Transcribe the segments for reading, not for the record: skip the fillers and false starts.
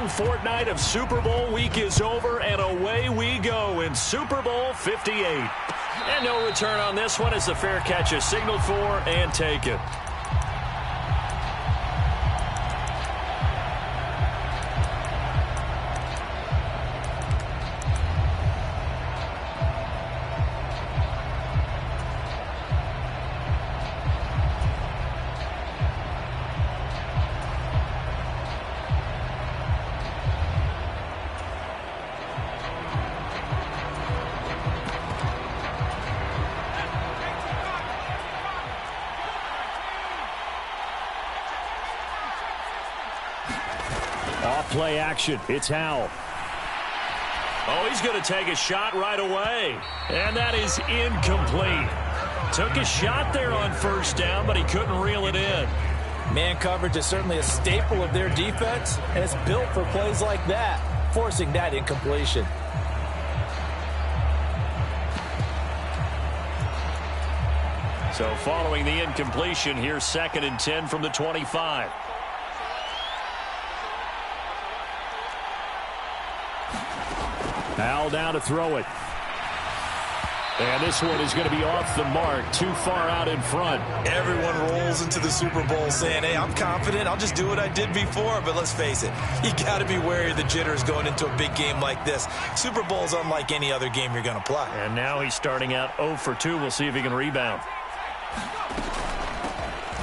long fortnight of Super Bowl week is over, and away we go in Super Bowl 58. And no return on this one as the fair catch is signaled for and taken. Play action. It's Howell. Oh, he's going to take a shot right away. And that is incomplete. Took a shot there on first down, but he couldn't reel it in. Man coverage is certainly a staple of their defense, and it's built for plays like that, forcing that incompletion. So following the incompletion, here's 2nd and 10 from the 25. Howell down to throw it. And this one is going to be off the mark, too far out in front. Everyone rolls into the Super Bowl saying, hey, I'm confident. I'll just do what I did before. But let's face it, you got to be wary of the jitters going into a big game like this. Super Bowl's unlike any other game you're going to play. And now he's starting out 0 for 2. We'll see if he can rebound.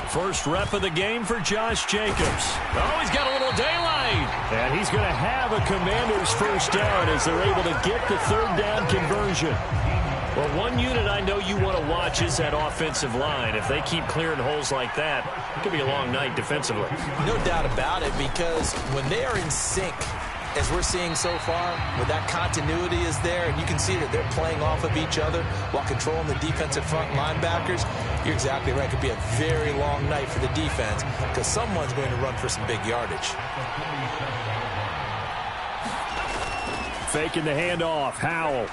First rep of the game for Josh Jacobs. Oh, he's got a little daylight. And he's going to have a Commander's first down as they're able to get the 3rd down conversion. Well, one unit I know you want to watch is that offensive line. If they keep clearing holes like that, it could be a long night defensively. No doubt about it, because when they are in sync, as we're seeing so far, where that continuity is there, and you can see that they're playing off of each other while controlling the defensive front linebackers, you're exactly right. It could be a very long night for the defense because someone's going to run for some big yardage. Faking the handoff. Howell.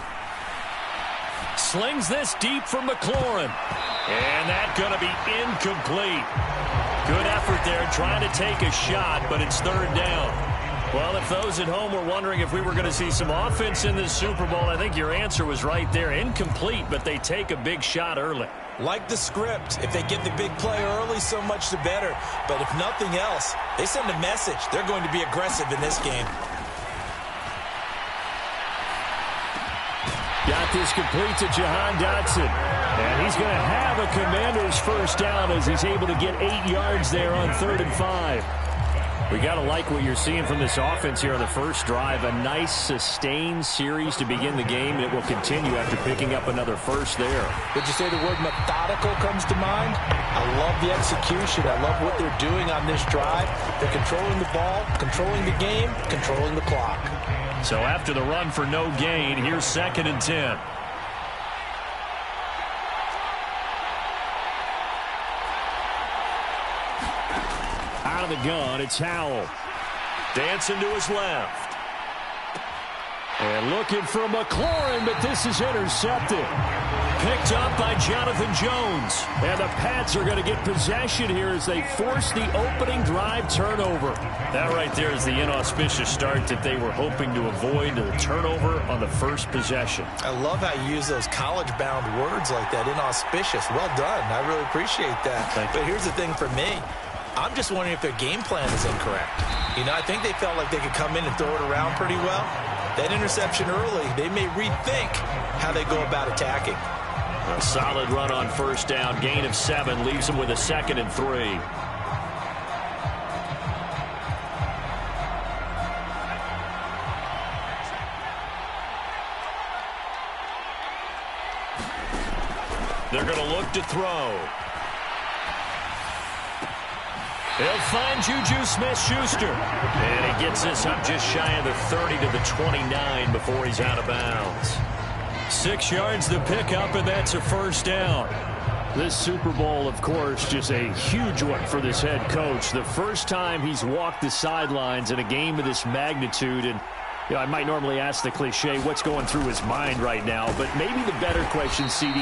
Slings this deep from McLaurin. And that's going to be incomplete. Good effort there trying to take a shot, but it's 3rd down. Well, if those at home were wondering if we were going to see some offense in this Super Bowl, I think your answer was right there. Incomplete, but they take a big shot early. Like the script, if they get the big play early, so much the better. But if nothing else, they send a message. They're going to be aggressive in this game. Got this complete to Jahan Dotson. And he's going to have a Commander's first down as he's able to get 8 yards there on 3rd and 5. We got to like what you're seeing from this offense here on the first drive. A nice, sustained series to begin the game, and it will continue after picking up another first there. Would you say the word methodical comes to mind? I love the execution. I love what they're doing on this drive. They're controlling the ball, controlling the game, controlling the clock. So after the run for no gain, here's 2nd and 10. Out of the gun, it's Howell. Dancing to his left. And looking for McLaurin, but this is intercepted. Picked up by Jonathan Jones. And the Pats are going to get possession here as they force the opening drive turnover. That right there is the inauspicious start that they were hoping to avoid, the turnover on the first possession. I love how you use those college-bound words like that, inauspicious. Well done. I really appreciate that. But here's the thing for me. I'm just wondering if their game plan is incorrect. You know, I think they felt like they could come in and throw it around pretty well. That interception early, they may rethink how they go about attacking. A solid run on first down. Gain of 7 leaves them with a 2nd and 3. They're going to look to throw. He'll find Juju Smith-Schuster. And he gets this up just shy of the 30 to the 29 before he's out of bounds. 6 yards to pick up, and that's a first down. This Super Bowl, of course, just a huge one for this head coach. The first time he's walked the sidelines in a game of this magnitude, and You know, I might normally ask the cliche, what's going through his mind right now, but maybe the better question, CD,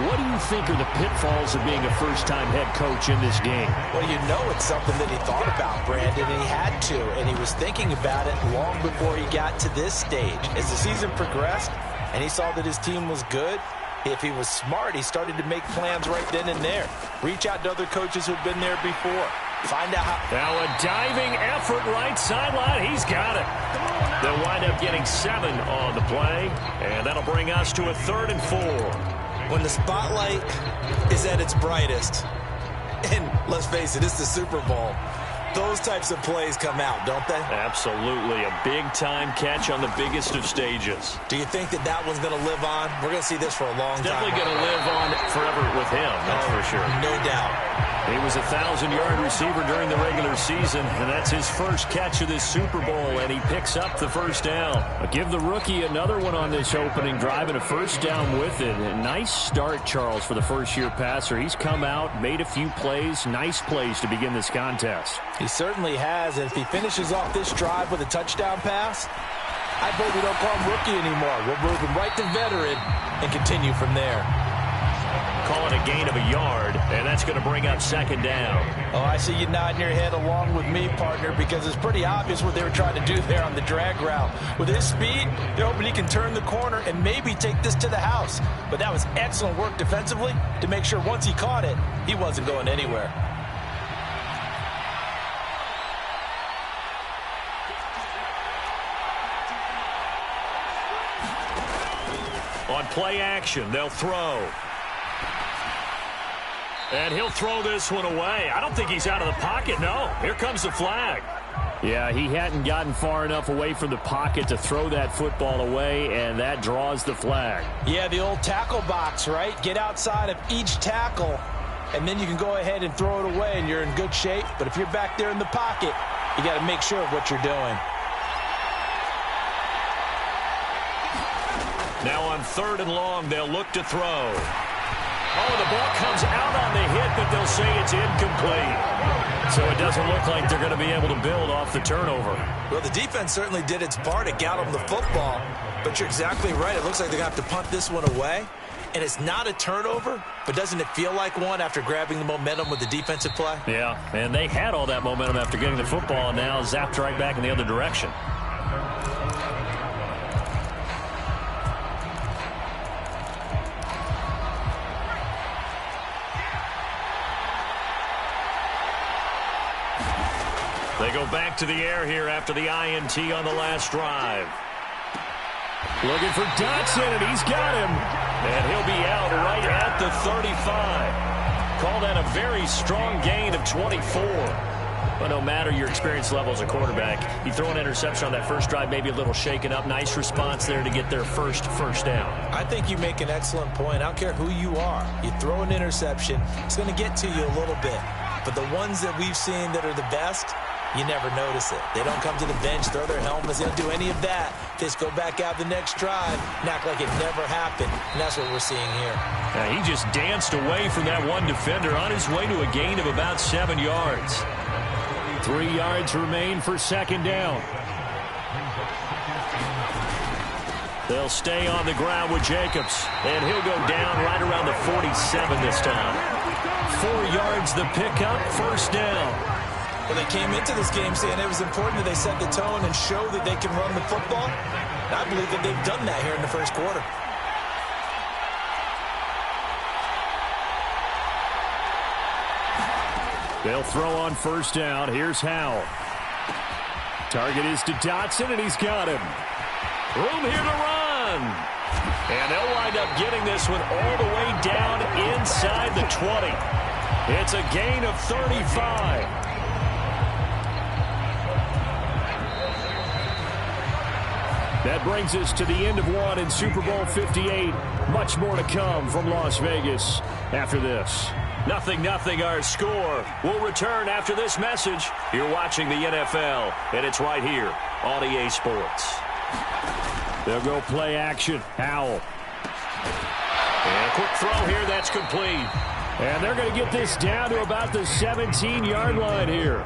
what do you think are the pitfalls of being a first-time head coach in this game? Well, you know it's something that he thought about, Brandon, and he had to, and he was thinking about it long before he got to this stage. As the season progressed and he saw that his team was good, if he was smart, he started to make plans right then and there. Reach out to other coaches who've been there before. Find out how. Now a diving effort right sideline. He's got it. They'll wind up getting 7 on the play, and that'll bring us to a 3rd and 4. When the spotlight is at its brightest, and let's face it, it's the Super Bowl, those types of plays come out, don't they? Absolutely. A big-time catch on the biggest of stages. Do you think that that one's going to live on? We're going to see this for a long time. Definitely going to live on forever with him, that's for sure. No doubt. He was a 1,000-yard receiver during the regular season, and that's his first catch of this Super Bowl, and he picks up the first down. I'll give the rookie another one on this opening drive and a first down with it. A nice start, Charles, for the first-year passer. He's come out, made a few plays, nice plays to begin this contest. He certainly has, and if he finishes off this drive with a touchdown pass, I vote we don't call him rookie anymore. We'll move him right to veteran and continue from there. Call it a gain of a yard, and that's going to bring up 2nd down. Oh, I see you nodding your head along with me, partner, because it's pretty obvious what they were trying to do there on the drag route. With his speed, they're hoping he can turn the corner and maybe take this to the house. But that was excellent work defensively to make sure once he caught it, he wasn't going anywhere. On play action, they'll throw. And he'll throw this one away. I don't think he's out of the pocket, no. Here comes the flag. Yeah, he hadn't gotten far enough away from the pocket to throw that football away, and that draws the flag. Yeah, the old tackle box, right? Get outside of each tackle, and then you can go ahead and throw it away, and you're in good shape. But if you're back there in the pocket, you got to make sure of what you're doing. Now on 3rd and long, they'll look to throw. Oh, the ball comes out on the hit, but they'll say it's incomplete. So it doesn't look like they're going to be able to build off the turnover. Well, the defense certainly did its part to get them the football, but you're exactly right. It looks like they're going to have to punt this one away, and it's not a turnover, but doesn't it feel like one after grabbing the momentum with the defensive play? Yeah, and they had all that momentum after getting the football, and now zapped right back in the other direction. They go back to the air here after the INT on the last drive. Looking for Dotson, and he's got him. And he'll be out right at the 35. Call that a very strong gain of 24. But no matter your experience level as a quarterback, you throw an interception on that first drive, maybe a little shaken up. Nice response there to get their first down. I think you make an excellent point. I don't care who you are. You throw an interception, it's going to get to you a little bit. But the ones that we've seen that are the best, you never notice it. They don't come to the bench, throw their helmets. They don't do any of that. They just go back out the next drive and act like it never happened. And that's what we're seeing here. He just danced away from that one defender on his way to a gain of about 7 yards. 3 yards remain for 2nd down. They'll stay on the ground with Jacobs. And he'll go down right around the 47 this time. 4 yards the pickup, 1st down. Well, they came into this game saying it was important that they set the tone and show that they can run the football. And I believe that they've done that here in the first quarter. They'll throw on 1st down. Here's Howell. Target is to Dotson, and he's got him. Room here to run. And they'll wind up getting this one all the way down inside the 20. It's a gain of 35. That brings us to the end of one in Super Bowl 58. Much more to come from Las Vegas after this. 0-0 our score. We'll return after this message. You're watching the NFL, and it's right here on EA Sports. They'll go play action. Howell. And a quick throw here. That's complete. And they're going to get this down to about the 17-yard line here.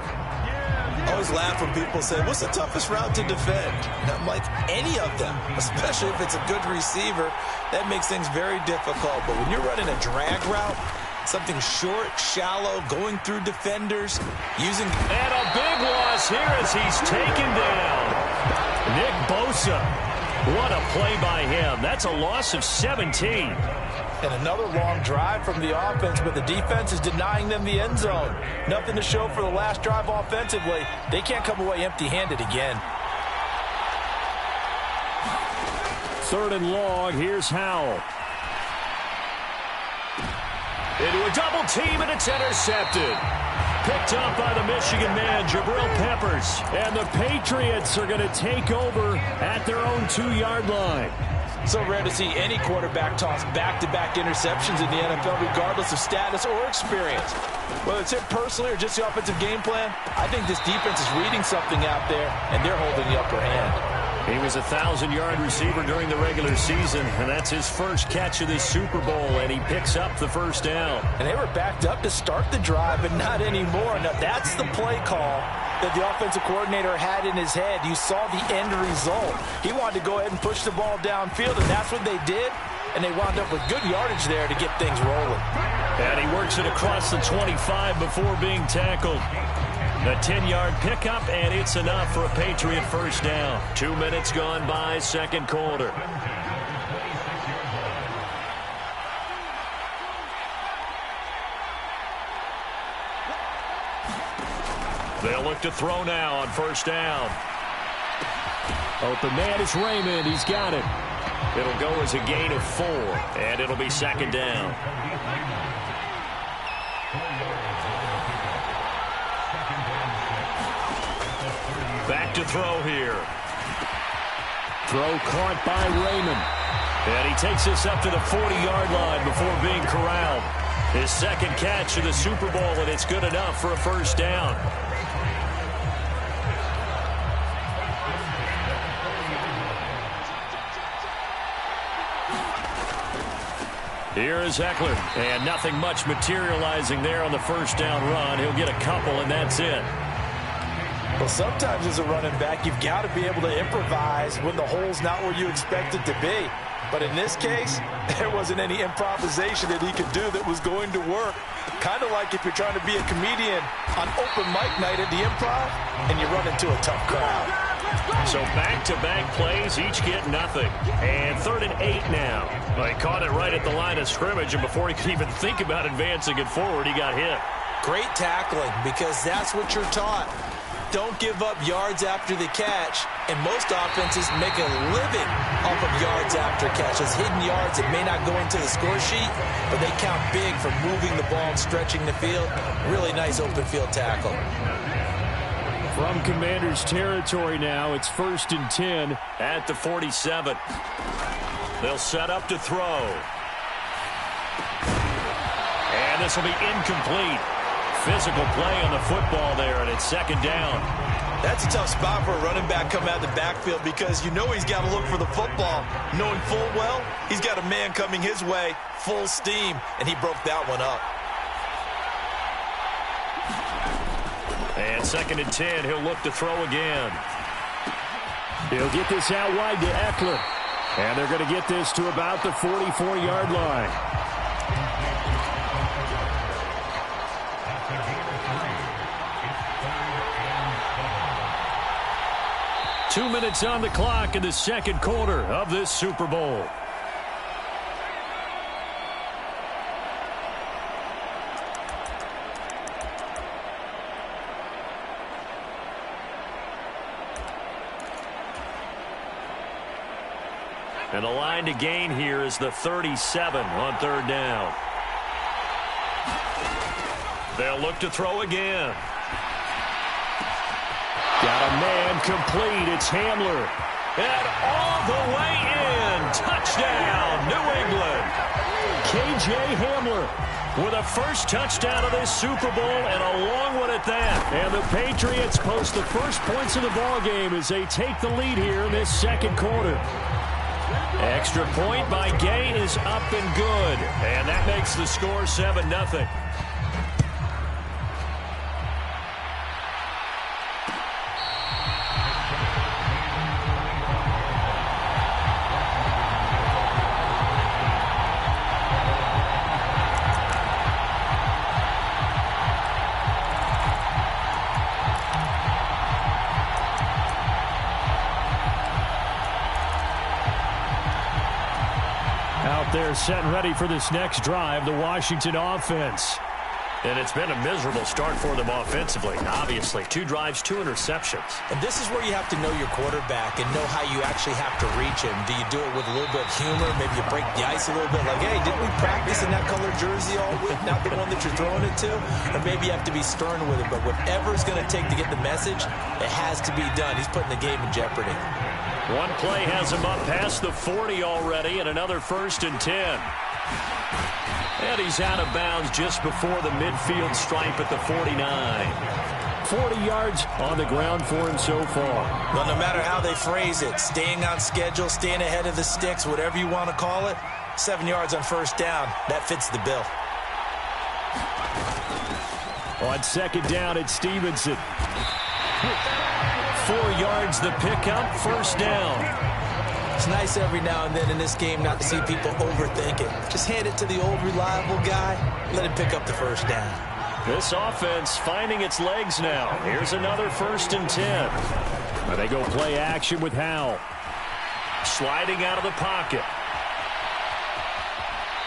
I always laugh when people say, what's the toughest route to defend? And I'm like, any of them, especially if it's a good receiver. That makes things very difficult. But when you're running a drag route, something short, shallow, going through defenders, using... And a big loss here as he's taken down. Nick Bosa. What a play by him. That's a loss of 17. And another long drive from the offense, but the defense is denying them the end zone. Nothing to show for the last drive offensively. They can't come away empty-handed again. 3rd and long. Here's Howell. Into a double team, and it's intercepted. Picked up by the Michigan man, Jabril Peppers. And the Patriots are going to take over at their own 2-yard line. So rare to see any quarterback toss back-to-back interceptions in the NFL, regardless of status or experience. Whether it's him personally or just the offensive game plan, I think this defense is reading something out there, and they're holding the upper hand. He was a 1,000-yard receiver during the regular season, and that's his first catch of this Super Bowl, and he picks up the first down. And they were backed up to start the drive, but not anymore. Now, that's the play call that the offensive coordinator had in his head. You saw the end result. He wanted to go ahead and push the ball downfield, and that's what they did, and they wound up with good yardage there to get things rolling. And he works it across the 25 before being tackled. A 10-yard pickup, and it's enough for a Patriot first down. 2 minutes gone by, second quarter. They'll look to throw now on first down. Open man is Raymond. He's got it. It'll go as a gain of 4, and it'll be second down. Back to throw here. Throw caught by Raymond. And he takes this up to the 40-yard line before being corralled. His second catch of the Super Bowl, and it's good enough for a first down. Here is Eckler, and nothing much materializing there on the first down run. He'll get a couple, and that's it. Well, sometimes as a running back, you've got to be able to improvise when the hole's not where you expect it to be. But in this case, there wasn't any improvisation that he could do that was going to work. Kind of like if you're trying to be a comedian on open mic night at the Improv, and you run into a tough crowd. So back-to-back plays, each get nothing. And 3rd and 8 now. Well, he caught it right at the line of scrimmage, and before he could even think about advancing it forward, he got hit. Great tackling, because that's what you're taught. Don't give up yards after the catch, and most offenses make a living off of yards after catch. Those hidden yards that may not go into the score sheet, but they count big for moving the ball and stretching the field. Really nice open field tackle. From Commanders territory now, it's 1st and 10 at the 47. They'll set up to throw. And this will be incomplete. Physical play on the football there, and it's second down. That's a tough spot for a running back coming out of the backfield because you know he's got to look for the football, knowing full well he's got a man coming his way, full steam, and he broke that one up. And 2nd and 10, he'll look to throw again. He'll get this out wide to Eckler. And they're going to get this to about the 44-yard line. Two minutes on the clock in the second quarter of this Super Bowl. And the line to gain here is the 37 on 3rd down. They'll look to throw again. Got a man complete. It's Hamler. And all the way in. Touchdown, New England. K.J. Hamler with a first touchdown of this Super Bowl, and a long one at that. And the Patriots post the first points of the ball game as they take the lead here in this second quarter. Extra point by Gay is up and good. And that makes the score 7-0. They're set and ready for this next drive, the Washington offense. And it's been a miserable start for them offensively, obviously. 2 drives, 2 interceptions. And this is where you have to know your quarterback and know how you actually have to reach him. Do you do it with a little bit of humor? Maybe you break the ice a little bit. Like, hey, didn't we practice in that colored jersey all week? Not the one that you're throwing it to? Or maybe you have to be stern with it. But whatever it's going to take to get the message, it has to be done. He's putting the game in jeopardy. One play has him up past the 40 already, and another 1st and 10. And he's out of bounds just before the midfield stripe at the 49. 40 yards on the ground for him so far. Well, no matter how they phrase it, staying on schedule, staying ahead of the sticks, whatever you want to call it, 7 yards on 1st down, that fits the bill. On 2nd down, it's Stevenson. 4 yards the pickup, 1st down. It's nice every now and then in this game not to see people overthink it. Just hand it to the old reliable guy. Let him pick up the 1st down. This offense finding its legs now. Here's another 1st and 10. They go play action with Howell. Sliding out of the pocket.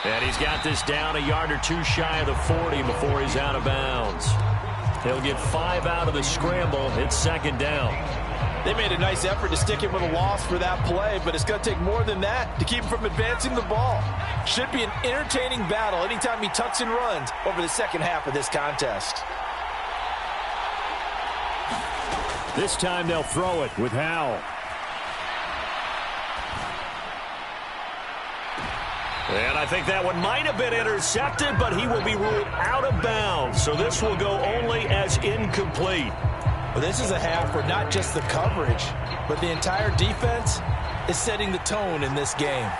And he's got this down a yard or 2 shy of the 40 before he's out of bounds. He'll get 5 out of the scramble. It's 2nd down. They made a nice effort to stick him with a loss for that play, but it's going to take more than that to keep him from advancing the ball. Should be an entertaining battle anytime he tucks and runs over the second half of this contest. This time they'll throw it with Howell. And I think that one might have been intercepted, but he will be ruled out of bounds. So this will go only as incomplete. Well, this is a half where not just the coverage, but the entire defense is setting the tone in this game.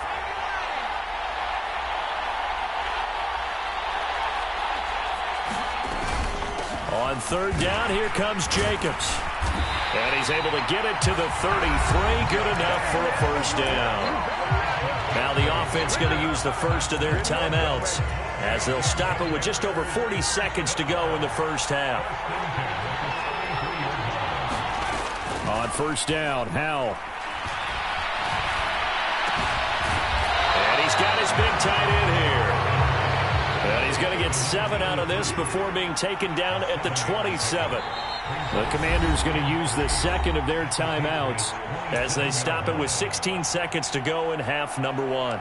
On 3rd down, here comes Jacobs. And he's able to get it to the 33. Good enough for a 1st down. Now the offense going to use the first of their timeouts as they'll stop it with just over 40 seconds to go in the 1st half. On 1st down, Howell. And he's got his big tight end here. And he's going to get 7 out of this before being taken down at the 27. The Commanders going to use the 2nd of their timeouts as they stop it with 16 seconds to go in half number 1.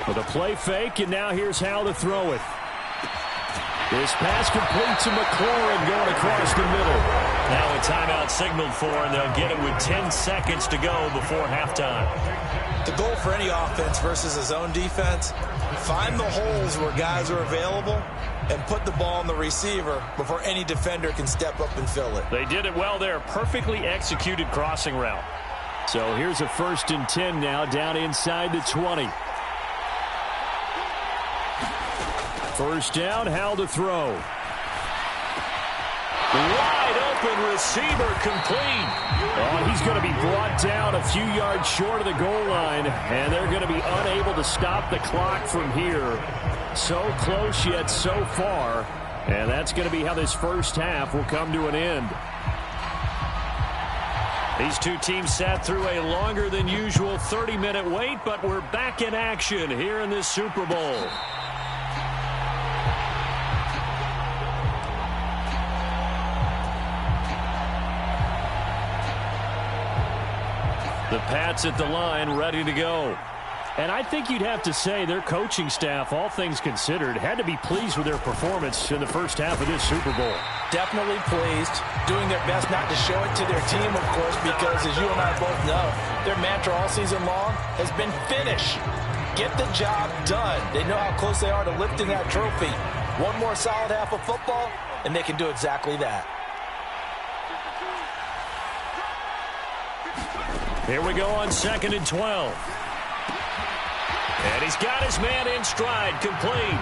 With a play fake, and now here's how to throw it. This pass complete to McLaurin going across the middle. Now a timeout signaled for, and they'll get it with 10 seconds to go before halftime. The goal for any offense versus his own defense, find the holes where guys are available and put the ball on the receiver before any defender can step up and fill it. They did it well there. Perfectly executed crossing route. So here's a 1st and 10 now down inside the 20. 1st down, Howell to throw. Wide open receiver complete. Oh, he's going to be brought down a few yards short of the goal line, and they're going to be unable to stop the clock from here. So close yet so far, and that's going to be how this 1st half will come to an end. These two teams sat through a longer than usual 30-minute wait, but we're back in action here in this Super Bowl. The Pats at the line, ready to go. And I think you'd have to say their coaching staff, all things considered, had to be pleased with their performance in the 1st half of this Super Bowl. Definitely pleased, doing their best not to show it to their team, of course, because as you and I both know, their mantra all season long has been finish. Get the job done. They know how close they are to lifting that trophy. One more solid half of football, and they can do exactly that. Here we go on 2nd and 12. And he's got his man in stride, complete.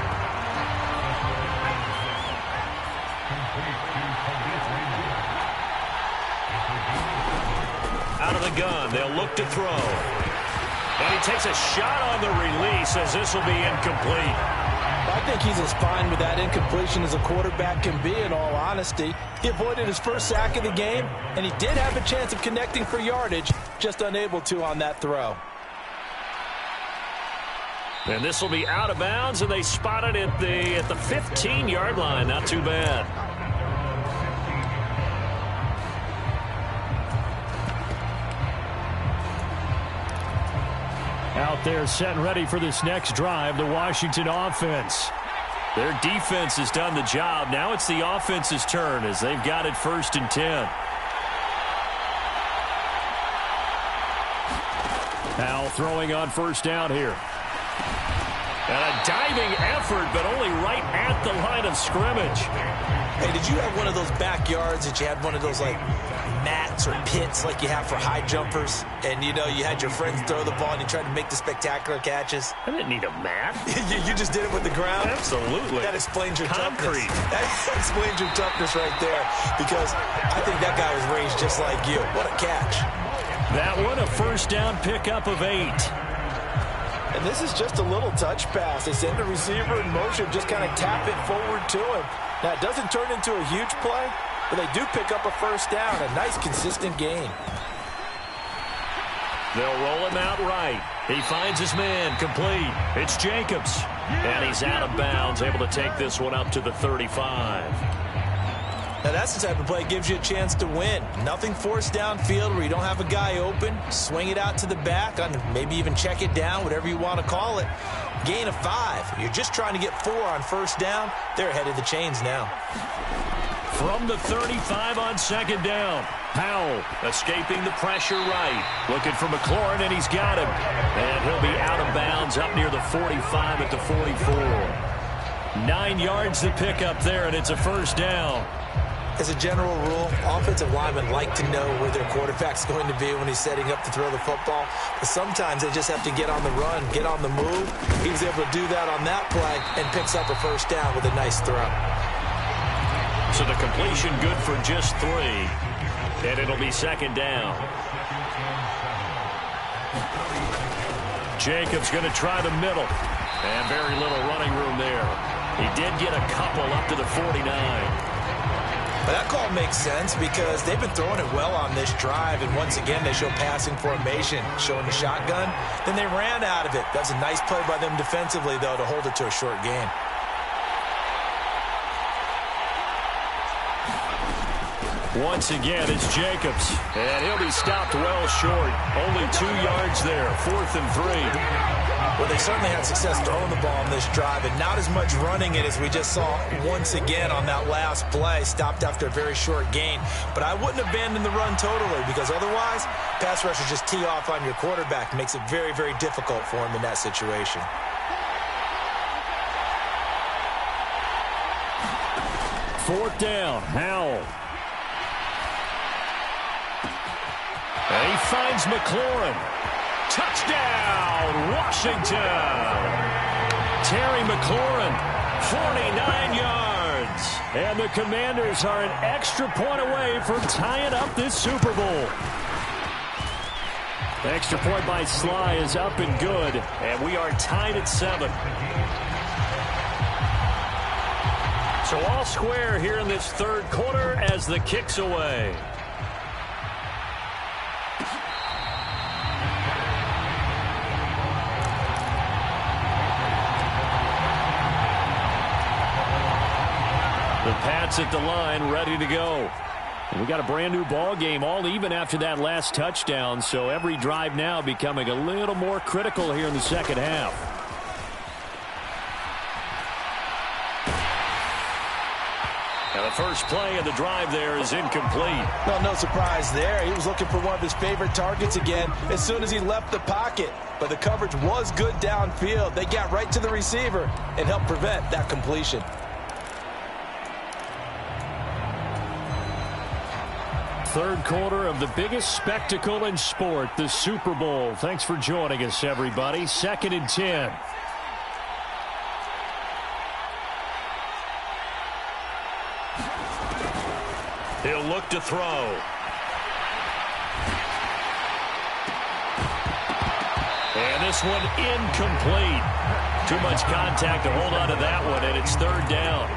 Out of the gun, they'll look to throw. And he takes a shot on the release as this will be incomplete. I think he's as fine with that incompletion as a quarterback can be, in all honesty. He avoided his first sack of the game, and he did have a chance of connecting for yardage, just unable to on that throw. And this will be out of bounds, and they spot it at the 15-yard line. Not too bad. Out there set and ready for this next drive, the Washington offense. Their defense has done the job. Now it's the offense's turn as they've got it 1st and 10. Now throwing on 1st down here. And a diving effort, but only right at the line of scrimmage. Hey, did you have one of those backyards that you had one of those, like, mats or pits like you have for high jumpers? And, you know, you had your friends throw the ball and you tried to make the spectacular catches? I didn't need a mat. you just did it with the ground? Absolutely. That explains your Concrete. toughness. That explains your toughness right there, because I think that guy was raised just like you. What a catch. That one, a 1st down pickup of 8. And this is just a little touch pass. They send the receiver in motion, just kind of tap it forward to him. Now, it doesn't turn into a huge play, but they do pick up a 1st down. A nice, consistent gain. They'll roll him out right. He finds his man, complete. It's Jacobs. And he's out of bounds, able to take this one up to the 35. Now, that's the type of play that gives you a chance to win. Nothing forced downfield where you don't have a guy open. Swing it out to the back, maybe even check it down, whatever you want to call it. Gain of 5. You're just trying to get 4 on 1st down. They're ahead of the chains now. From the 35 on 2nd down. Powell escaping the pressure right. Looking for McLaurin, and he's got him. And he'll be out of bounds up near the 45 at the 44. 9 yards to pick up there, and it's a 1st down. As a general rule, offensive linemen like to know where their quarterback's going to be when he's setting up to throw the football. But sometimes they just have to get on the run, get on the move. He was able to do that on that play and picks up a 1st down with a nice throw. So the completion good for just 3. And it'll be 2nd down. Jacobs going to try the middle. And very little running room there. He did get a couple up to the 49. But that call makes sense because they've been throwing it well on this drive, and once again they show passing formation, showing the shotgun. Then they ran out of it. That's a nice play by them defensively, though, to hold it to a short gain. Once again, it's Jacobs, and he'll be stopped well short. Only 2 yards there, 4th and 3. Well, they certainly had success throwing the ball on this drive, and not as much running it as we just saw once again on that last play, stopped after a very short gain. But I wouldn't abandon the run totally, because otherwise, pass rushers just tee off on your quarterback. Makes it very, very difficult for him in that situation. Fourth down, Howell. And he finds McLaurin. Touchdown, Washington. Terry McLaurin, 49 yards. And the Commanders are an extra point away from tying up this Super Bowl. The extra point by Sly is up and good. And we are tied at 7. So all square here in this 3rd quarter as the kick's away. The Pats at the line, ready to go. And we got a brand new ball game, all even after that last touchdown. So every drive now becoming a little more critical here in the second half. Now the first play of the drive there is incomplete. Well, no surprise there. He was looking for one of his favorite targets again as soon as he left the pocket. But the coverage was good downfield. They got right to the receiver and helped prevent that completion. Third quarter of the biggest spectacle in sport, the Super Bowl. Thanks for joining us, everybody. 2nd and 10. He'll look to throw. And this one incomplete. Too much contact to hold on to that one, and it's third down.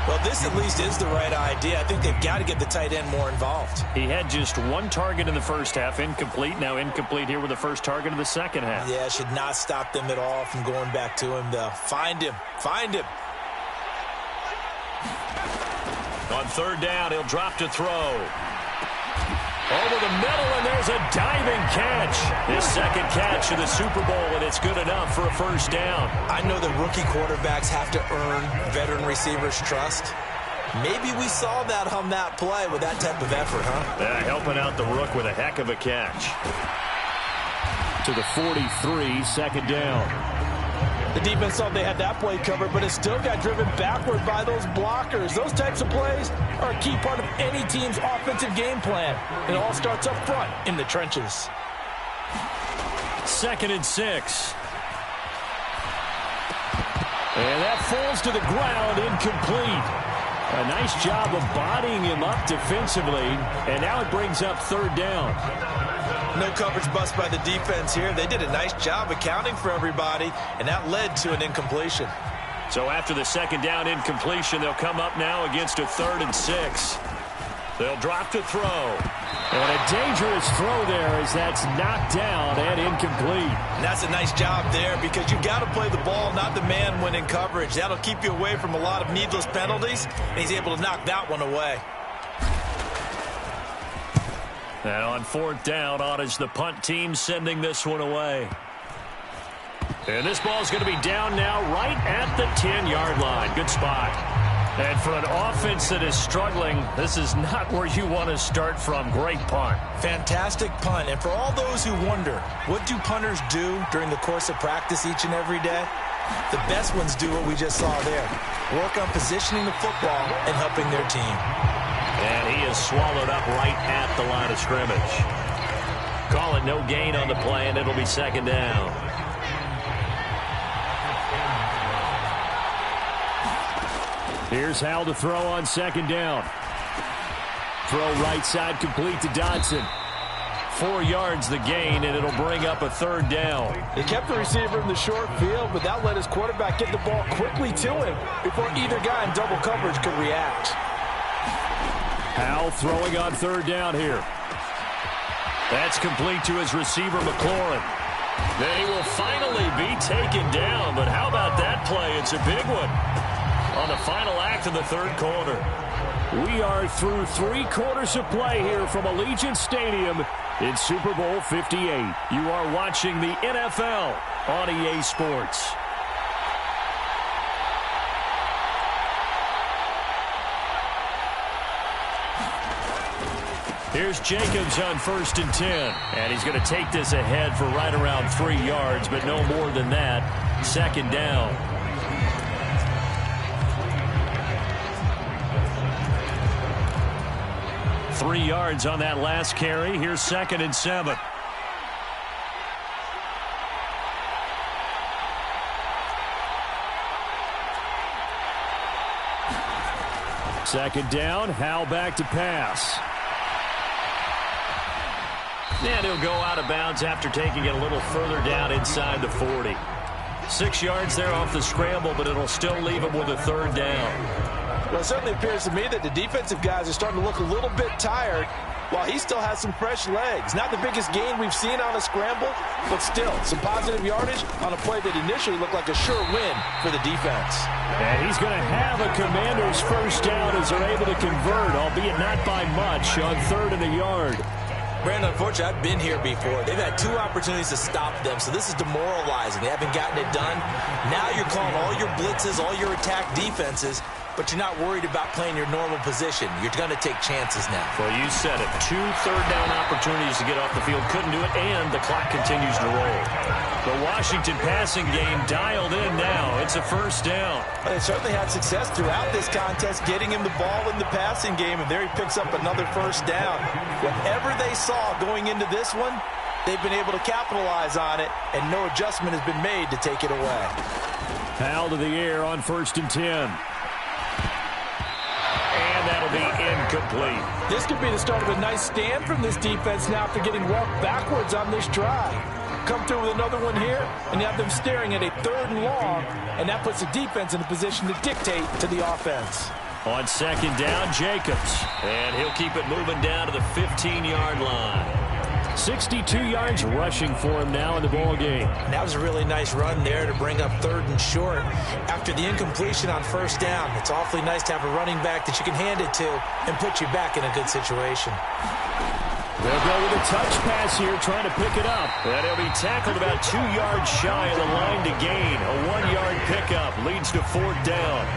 Well, this at least is the right idea. I think they've got to get the tight end more involved. He had just one target in the first half, incomplete. Now incomplete here with the first target of the second half. Yeah, should not stop them at all from going back to him, though. Find him. Find him. On third down, he'll drop to throw. Over the middle, and there's a diving catch. His second catch of the Super Bowl, and it's good enough for a first down. I know that rookie quarterbacks have to earn veteran receivers' trust. Maybe we saw that on that play with that type of effort, huh? Yeah, helping out the rook with a heck of a catch. To the 43, second down. The defense thought they had that play covered, but it still got driven backward by those blockers. Those types of plays are a key part of any team's offensive game plan. It all starts up front in the trenches. 2nd and 6. And that falls to the ground, incomplete. A nice job of bodying him up defensively, and now it brings up third down. No coverage bust by the defense here. They did a nice job accounting for everybody, and that led to an incompletion. So after the second down incompletion, they'll come up now against a 3rd and 6. They'll drop to throw. And a dangerous throw there as that's knocked down and incomplete. And that's a nice job there because you've got to play the ball, not the man when in coverage. That'll keep you away from a lot of needless penalties, and he's able to knock that one away. And on 4th down, on is the punt team sending this one away. And this ball's going to be down now right at the 10-yard line. Good spot. And for an offense that is struggling, this is not where you want to start from. Great punt. Fantastic punt. And for all those who wonder, what do punters do during the course of practice each and every day? The best ones do what we just saw there. Work on positioning the football and helping their team. And he is swallowed up right at the line of scrimmage. Call it no gain on the play, and it'll be second down. Here's Hal to throw on second down. Throw right side complete to Dodson. 4 yards the gain, and it'll bring up a third down. He kept the receiver in the short field, but that let his quarterback get the ball quickly to him before either guy in double coverage could react. Hal throwing on third down here. That's complete to his receiver, McLaurin. Then he will finally be taken down, but how about that play? It's a big one on the final act of the third quarter. We are through 3 quarters of play here from Allegiant Stadium in Super Bowl 58. You are watching the NFL on EA Sports. Here's Jacobs on 1st and 10. And he's going to take this ahead for right around 3 yards, but no more than that. Second down. Three yards on that last carry. Here's 2nd and 7. Second down. Hal back to pass. And he'll go out of bounds after taking it a little further down inside the 40. 6 yards there off the scramble, but it'll still leave him with a third down. Well, it certainly appears to me that the defensive guys are starting to look a little bit tired while he still has some fresh legs. Not the biggest gain we've seen on a scramble, but still some positive yardage on a play that initially looked like a sure win for the defense. And he's going to have a Commander's first down as they're able to convert, albeit not by much, on 3rd and a yard. Brandon, unfortunately, I've been here before. They've had 2 opportunities to stop them, so this is demoralizing. They haven't gotten it done. Now you're calling all your blitzes, all your attack defenses, but you're not worried about playing your normal position. You're going to take chances now. Well, you said it. 2 third-down opportunities to get off the field. Couldn't do it, and the clock continues to roll. The Washington passing game dialed in now. It's a first down. They certainly had success throughout this contest, getting him the ball in the passing game, and there he picks up another first down. Whatever they saw going into this one, they've been able to capitalize on it, and no adjustment has been made to take it away. Hal to the air on 1st and 10. And that'll be incomplete. This could be the start of a nice stand from this defense now after getting walked backwards on this drive. come through with another one here, and you have them staring at a 3rd and long, and that puts the defense in a position to dictate to the offense. On 2nd down, Jacobs. And he'll keep it moving down to the 15-yard line. 62 yards rushing for him now in the ball game. That was a really nice run there to bring up 3rd and short. After the incompletion on 1st down, it's awfully nice to have a running back that you can hand it to and put you back in a good situation. They'll go with a touch pass here, trying to pick it up. And he'll be tackled about 2 yards shy of the line to gain. A 1-yard pickup leads to 4th down.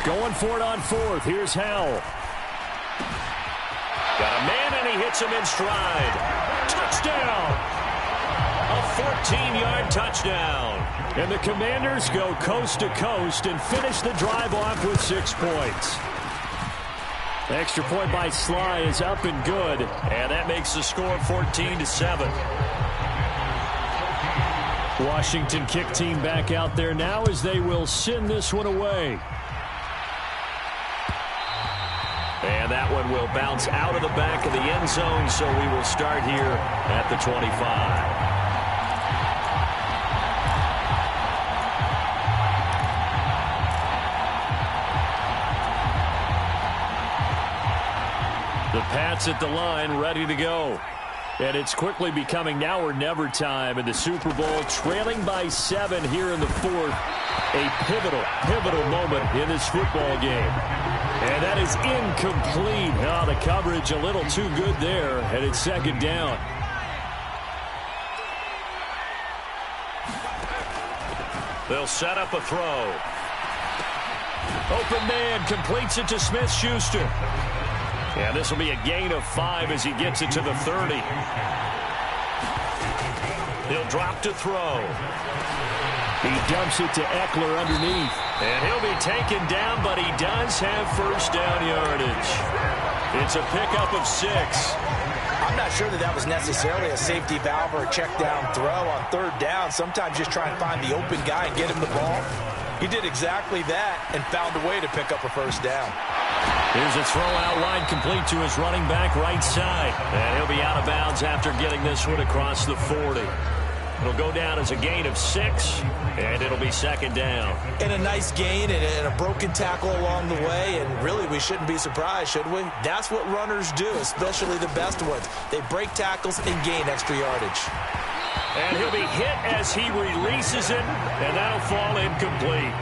Going for it on 4th. Here's Howell. Got a man, and he hits him in stride. Touchdown! A 14-yard touchdown. And the Commanders go coast to coast and finish the drive off with 6 points. Extra point by Sly is up and good. And that makes the score 14-7. Washington kick team back out there now as they will send this one away. And that one will bounce out of the back of the end zone, so we will start here at the 25. The Pats at the line, ready to go. And it's quickly becoming now or never time in the Super Bowl, trailing by 7 here in the 4th. A pivotal moment in this football game. And that is incomplete. Oh, the coverage a little too good there, and it's 2nd down. They'll set up a throw. Open man completes it to Smith-Schuster. And this will be a gain of 5 as he gets it to the 30. He'll drop to throw. He dumps it to Eckler underneath. And he'll be taken down, but he does have 1st down yardage. It's a pickup of 6. I'm not sure that was necessarily a safety valve or a check down throw on 3rd down. Sometimes just try and find the open guy and get him the ball. He did exactly that and found a way to pick up a 1st down. Here's a throw out wide complete to his running back right side. And he'll be out of bounds after getting this one across the 40. It'll go down as a gain of 6, and it'll be 2nd down. And a nice gain and a broken tackle along the way, and really we shouldn't be surprised, should we? That's what runners do, especially the best ones. They break tackles and gain extra yardage. And he'll be hit as he releases it, and that'll fall incomplete.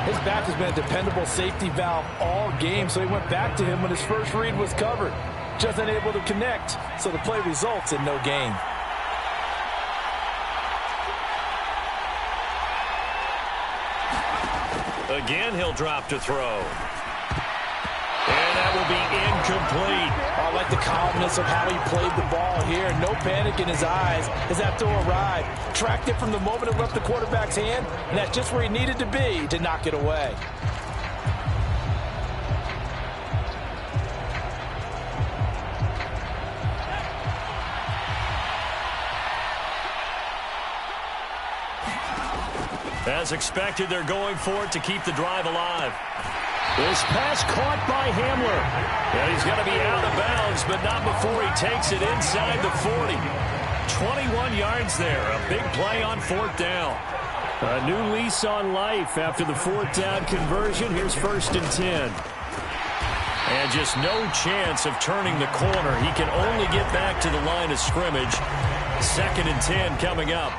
His back has been a dependable safety valve all game, so he went back to him when his first read was covered. Just unable to connect, so the play results in no gain. Again, he'll drop to throw. And that will be incomplete. I like the calmness of how he played the ball here. No panic in his eyes as that throw arrived. Tracked it from the moment it left the quarterback's hand, and that's just where he needed to be to knock it away. As expected, they're going for it to keep the drive alive. This pass caught by Hamler. And he's going to be out of bounds, but not before he takes it inside the 40. 21 yards there. A big play on 4th down. A new lease on life after the 4th down conversion. Here's 1st and 10. And just no chance of turning the corner. He can only get back to the line of scrimmage. 2nd and 10 coming up.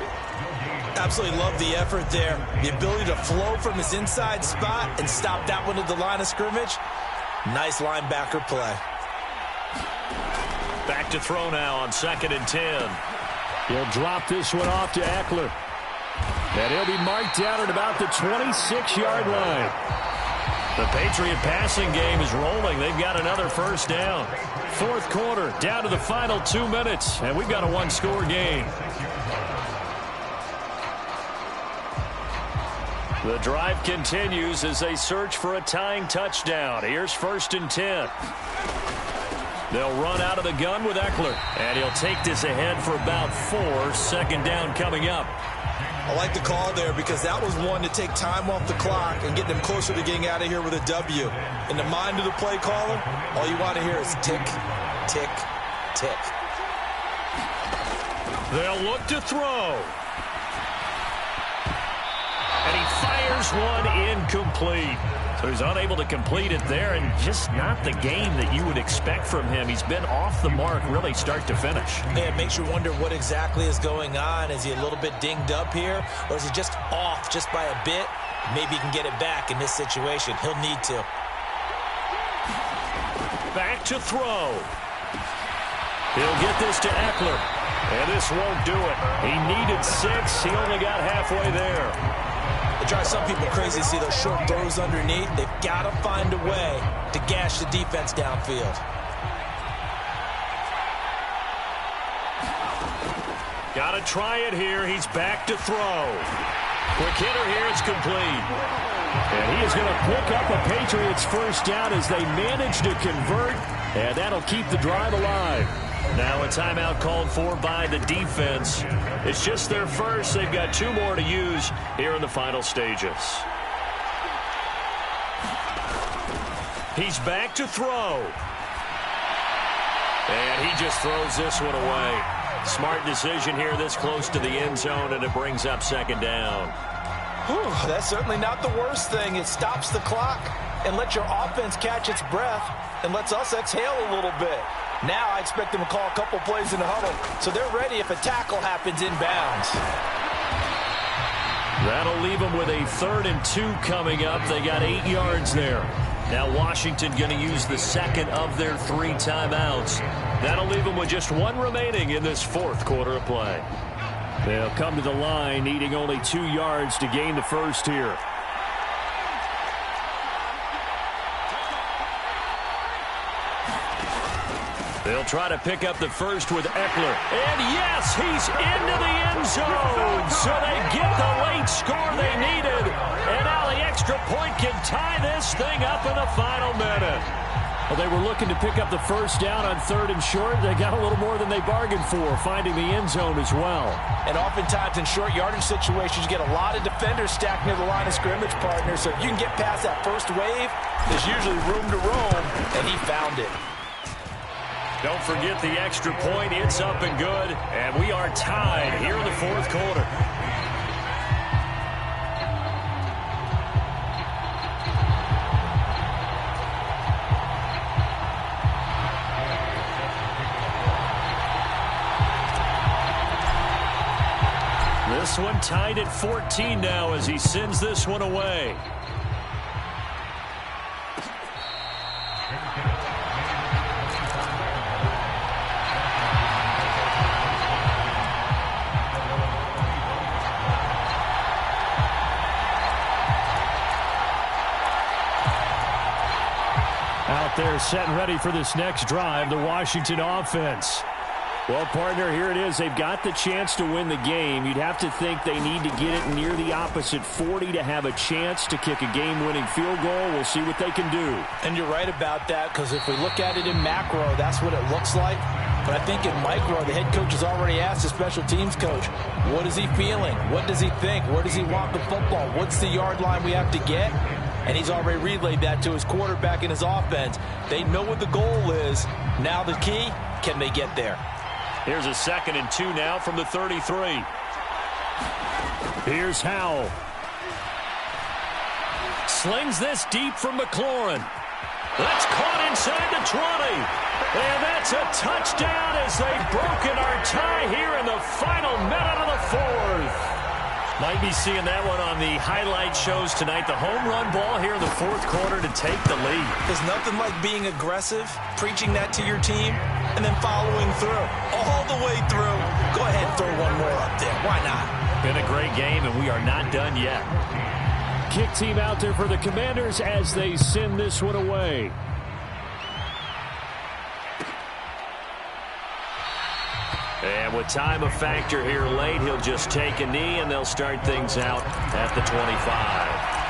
Absolutely love the effort there. The ability to flow from his inside spot and stop that one at the line of scrimmage. Nice linebacker play. Back to throw now on 2nd and 10. He'll drop this one off to Eckler. And he'll be marked down at about the 26-yard line. The Patriot passing game is rolling. They've got another 1st down. 4th quarter, down to the final 2 minutes, and we've got a 1-score game. The drive continues as they search for a tying touchdown. Here's 1st and 10. They'll run out of the gun with Eckler, and he'll take this ahead for about 4. 2nd down coming up. I like the call there because that was one to take time off the clock and get them closer to getting out of here with a W. In the mind of the play caller, all you want to hear is tick, tick, tick. They'll look to throw. And he fires one incomplete. So he's unable to complete it there, and just not the game that you would expect from him. He's been off the mark really start to finish. Yeah, it makes you wonder what exactly is going on. Is he a little bit dinged up here, or is he just off just by a bit? Maybe he can get it back in this situation. He'll need to. Back to throw. He'll get this to Eckler. And this won't do it. He needed 6. He only got halfway there. It drives some people crazy to see those short throws underneath. They've got to find a way to gash the defense downfield. Got to try it here. He's back to throw. Quick hitter here. It's complete. And he is going to pick up a Patriots first down as they manage to convert. And that'll keep the drive alive. Now a timeout called for by the defense. It's just their first. They've got 2 more to use here in the final stages. He's back to throw. And he just throws this one away. Smart decision here this close to the end zone, and it brings up second down. Whew, that's certainly not the worst thing. It stops the clock and lets your offense catch its breath and lets us exhale a little bit. Now I expect them to call a couple plays in the huddle, so they're ready if a tackle happens inbounds. That'll leave them with a 3rd and 2 coming up. They got 8 yards there. Now Washington going to use the second of their 3 timeouts. That'll leave them with just 1 remaining in this 4th quarter of play. They'll come to the line needing only 2 yards to gain the first here. They'll try to pick up the first with Eckler. And yes, he's into the end zone. So they get the late score they needed. And now the extra point can tie this thing up in the final minute. Well, they were looking to pick up the first down on 3rd and short. They got a little more than they bargained for, finding the end zone as well. And oftentimes in short yardage situations, you get a lot of defenders stacked near the line of scrimmage, partner. So if you can get past that first wave, there's usually room to roam, and he found it. Don't forget the extra point. It's up and good. And we are tied here in the 4th quarter. This one tied at 14 now as he sends this one away. Out there set and ready for this next drive, the Washington offense. Well, partner, here it is. They've got the chance to win the game. You'd have to think they need to get it near the opposite 40 to have a chance to kick a game-winning field goal. We'll see what they can do. And you're right about that, because if we look at it in macro, that's what it looks like. But I think in micro, the head coach has already asked the special teams coach, what is he feeling? What does he think? Where does he want the football? What's the yard line we have to get? And he's already relayed that to his quarterback and his offense. They know what the goal is. Now the key, can they get there? Here's a 2nd and 2 now from the 33. Here's Howell. Slings this deep from McLaurin. That's caught inside the 20. And that's a touchdown as they've broken our tie here in the final minute of the 4th. Might be seeing that one on the highlight shows tonight. The home run ball here in the 4th quarter to take the lead. There's nothing like being aggressive, preaching that to your team, and then following through. All the way through. Go ahead and throw one more up there. Why not? Been a great game, and we are not done yet. Kick team out there for the Commanders as they send this one away. And with time a factor here late, he'll just take a knee, and they'll start things out at the 25.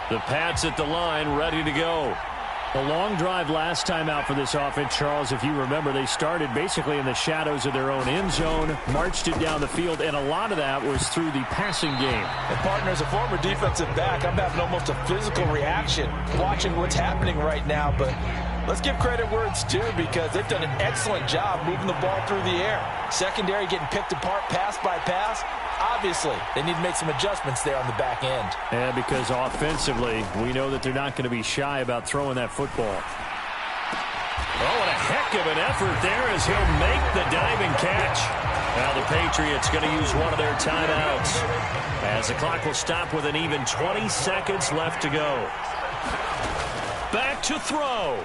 The Pats at the line, ready to go. A long drive last time out for this offense, Charles. If you remember, they started basically in the shadows of their own end zone, marched it down the field, and a lot of that was through the passing game. And partner, as a former defensive back, I'm having almost a physical reaction watching what's happening right now. But let's give credit where it's due, because they've done an excellent job moving the ball through the air. Secondary getting picked apart pass by pass. Obviously, they need to make some adjustments there on the back end. Yeah, because offensively, we know that they're not going to be shy about throwing that football. Oh, what a heck of an effort there as he'll make the diving catch. Now the Patriots going to use one of their timeouts, as the clock will stop with an even 20 seconds left to go. Back to throw.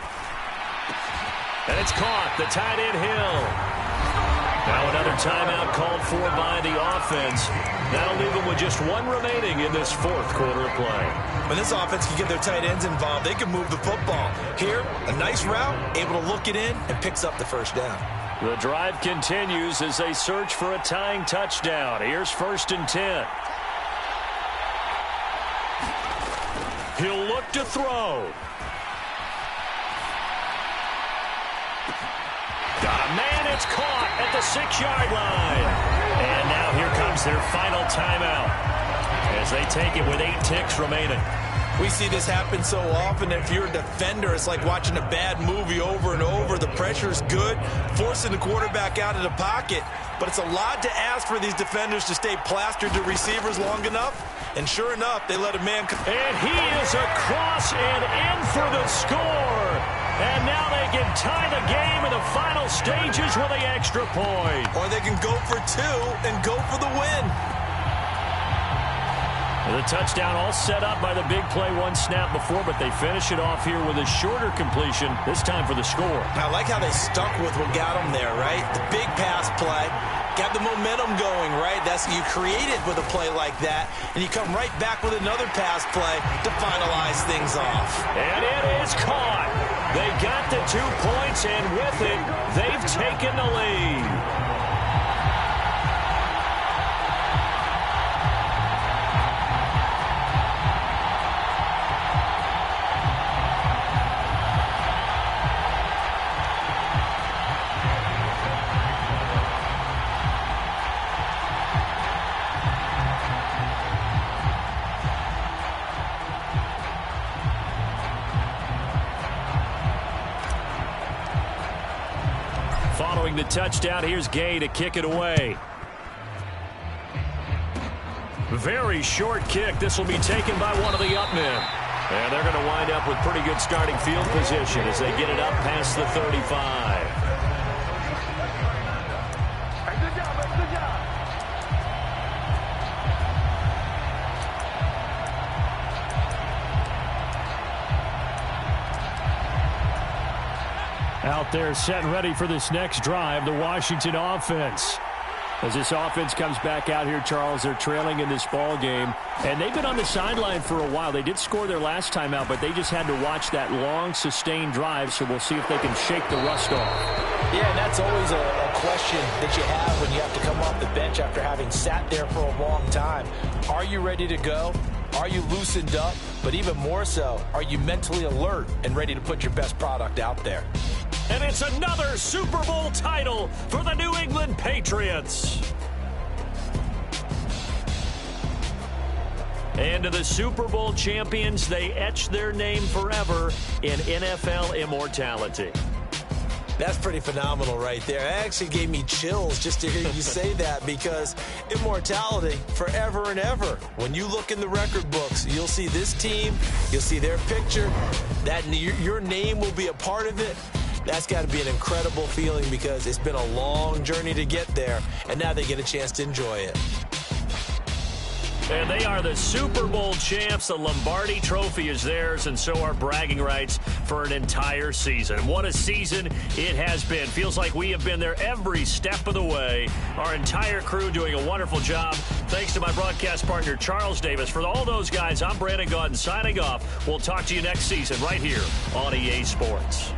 And it's caught. The tight end Hill. Now another timeout called for by the offense. That'll leave them with just one remaining in this fourth quarter of play. When this offense can get their tight ends involved, they can move the football. Here, a nice route, able to look it in, and picks up the first down. The drive continues as they search for a tying touchdown. Here's 1st and 10. He'll look to throw. Got a man, it's caught at the 6-yard line. And now here comes their final timeout as they take it with 8 ticks remaining. We see this happen so often. If you're a defender, it's like watching a bad movie over and over. The pressure's good, forcing the quarterback out of the pocket. But it's a lot to ask for these defenders to stay plastered to receivers long enough. And sure enough, they let a man come. And he is across and in for the score. And now they can tie the game in the final stages with the extra point. Or they can go for 2 and go for the win. The touchdown all set up by the big play one snap before, but they finish it off here with a shorter completion, this time for the score. I like how they stuck with what got them there, right? The big pass play, got the momentum going, right? That's you create it with a play like that, and you come right back with another pass play to finalize things off. And it is caught. They got the 2 points, and with it, they've taken the lead. Following the touchdown, here's Gay to kick it away. Very short kick. This will be taken by one of the up men. And they're going to wind up with pretty good starting field position as they get it up past the 35. Out there set and ready for this next drive, the Washington offense. As this offense comes back out here, Charles, they're trailing in this ball game. And they've been on the sideline for a while. They did score their last time out, but they just had to watch that long, sustained drive. So we'll see if they can shake the rust off. Yeah, and that's always a question that you have when you have to come off the bench after having sat there for a long time. Are you ready to go? Are you loosened up? But even more so, are you mentally alert and ready to put your best product out there? And it's another Super Bowl title for the New England Patriots. And to the Super Bowl champions, they etch their name forever in NFL immortality. That's pretty phenomenal right there. It actually gave me chills just to hear you say that, because immortality forever and ever. When you look in the record books, you'll see this team, you'll see their picture, that your name will be a part of it. That's got to be an incredible feeling, because it's been a long journey to get there, and now they get a chance to enjoy it. And they are the Super Bowl champs. The Lombardi Trophy is theirs, and so are bragging rights for an entire season. What a season it has been. Feels like we have been there every step of the way. Our entire crew doing a wonderful job. Thanks to my broadcast partner, Charles Davis. For all those guys, I'm Brandon Gaudin signing off. We'll talk to you next season right here on EA Sports.